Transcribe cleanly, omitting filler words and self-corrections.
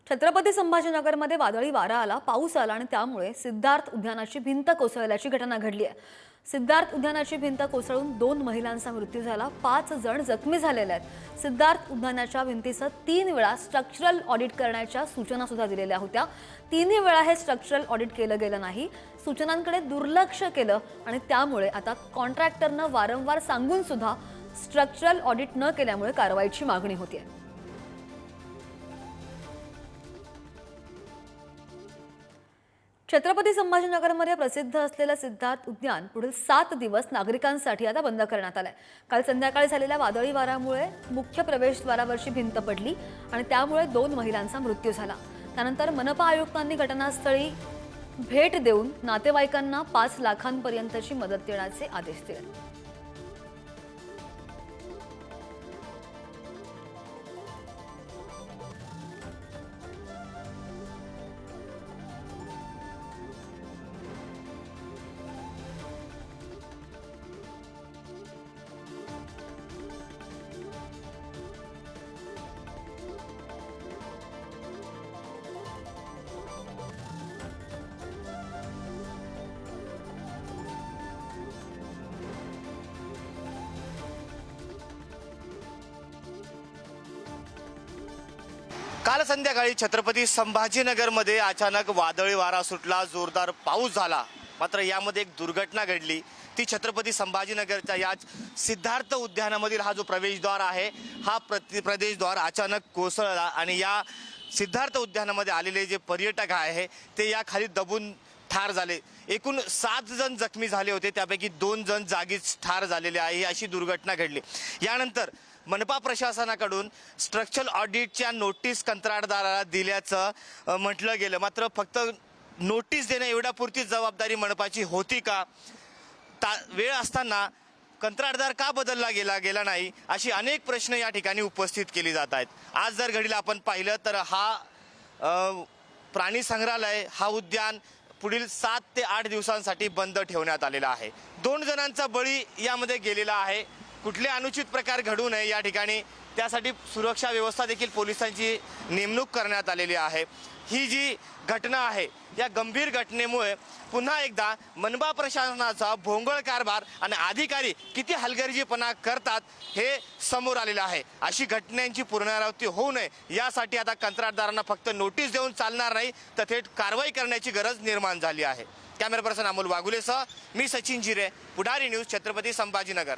छत्रपती संभाजीनगरमध्ये वादळी वारा आला, पाऊस आला आणि त्यामुळे सिद्धार्थ उद्यानाची भिंत कोसळल्याची घटना घडली आहे। सिद्धार्थ उद्यानाची भिंत कोसळून 2 महिलांचा मृत्यू झाला, 5 जण जखमी झालेले आहेत। सिद्धार्थ उद्यानाच्या भिंतीचं 3 वेळा स्ट्रक्चरल ऑडिट करण्याच्या सूचना सुद्धा दिलेल्या होत्या। 3 वेळा हे स्ट्रक्चरल ऑडिट केलं गेलं नाही, सूचनांकडे दुर्लक्ष केलं आणि त्यामुळे आता कॉन्ट्रॅक्टरनं वारंवार सांगून सुद्धा स्ट्रक्चरल ऑडिट न केल्यामुळे कारवाईची मागणी होती आहे। छत्रपती संभाजीनगरमध्ये प्रसिद्ध असलेलं सिद्धार्थ उद्यान पुढील 7 दिवस नागरिकांसाठी आता बंद करण्यात आलंय। काल संध्याकाळी झालेल्या वादळी वाऱ्यामुळे मुख्य प्रवेशद्वारावरची भिंत पडली आणि त्यामुळे 2 महिलांचा मृत्यू झाला। त्यानंतर मनपा आयुक्तांनी घटनास्थळी भेट देऊन नातेवाईकांना 5 लाखांपर्यंतची मदत देण्याचे आदेश दिले। काल संध्याकाळी छत्रपती संभाजीनगरमध्ये अचानक वादळी वारा सुटला, जोरदार पाऊस झाला। मात्र यामध्ये एक दुर्घटना घडली। ती छत्रपती संभाजीनगरच्या या सिद्धार्थ उद्यानामधील हा जो प्रवेशद्वार आहे, हा प्रवेशद्वार अचानक कोसळला आणि या सिद्धार्थ उद्यानामध्ये आलेले जे पर्यटक आहे ते या खाली दबून ठार झाले। एकूण 7 जण जखमी झाले होते, त्यापैकी 2 जण जागीच ठार झालेले आहे। अशी दुर्घटना घडली। यानंतर मनपा प्रशासनाकडून स्ट्रक्चरल ऑडिटच्या नोटीस कंत्राटदाराला दिल्याचं म्हटलं गेलं। मात्र फक्त नोटीस देणं एवढ्यापुरती जबाबदारी मनपाची होती का? वेळ असताना कंत्राटदार का बदलला गेला नाही, अशी अनेक प्रश्न या ठिकाणी उपस्थित केली जात आहेत। आज जर घडीला आपण पाहिलं तर हा प्राणी संग्रहालय, हा उद्यान पुढील 7 ते 8 दिवसांसाठी बंद ठेवण्यात आलेला आहे। 2 जणांचा बळी यामध्ये गेलेला आहे। कुठले अनुचित प्रकार घडू नये या ठिकाणी त्यासाठी सुरक्षा व्यवस्था देखील पोलिसांची नेमणूक करण्यात आलेली आहे। ही जी घटना आहे, या गंभीर घटनेमुळे पुन्हा एकदा मनपा प्रशासनाचा भोंगळ कारभार आणि अधिकारी किती हलगर्जीपणा करतात हे समोर आलेलं आहे। अशी घटनांची पुनरावृत्ती होऊ नये यासाठी आता कंत्राटदारांना फक्त नोटीस देऊन चालणार नाही, तर थेट कारवाई करण्याची गरज निर्माण झाली आहे। कॅमेरा पर्सन अमोल वाघुलेसह मी सचिन जिरे, पुढारी न्यूज, छत्रपती संभाजीनगर।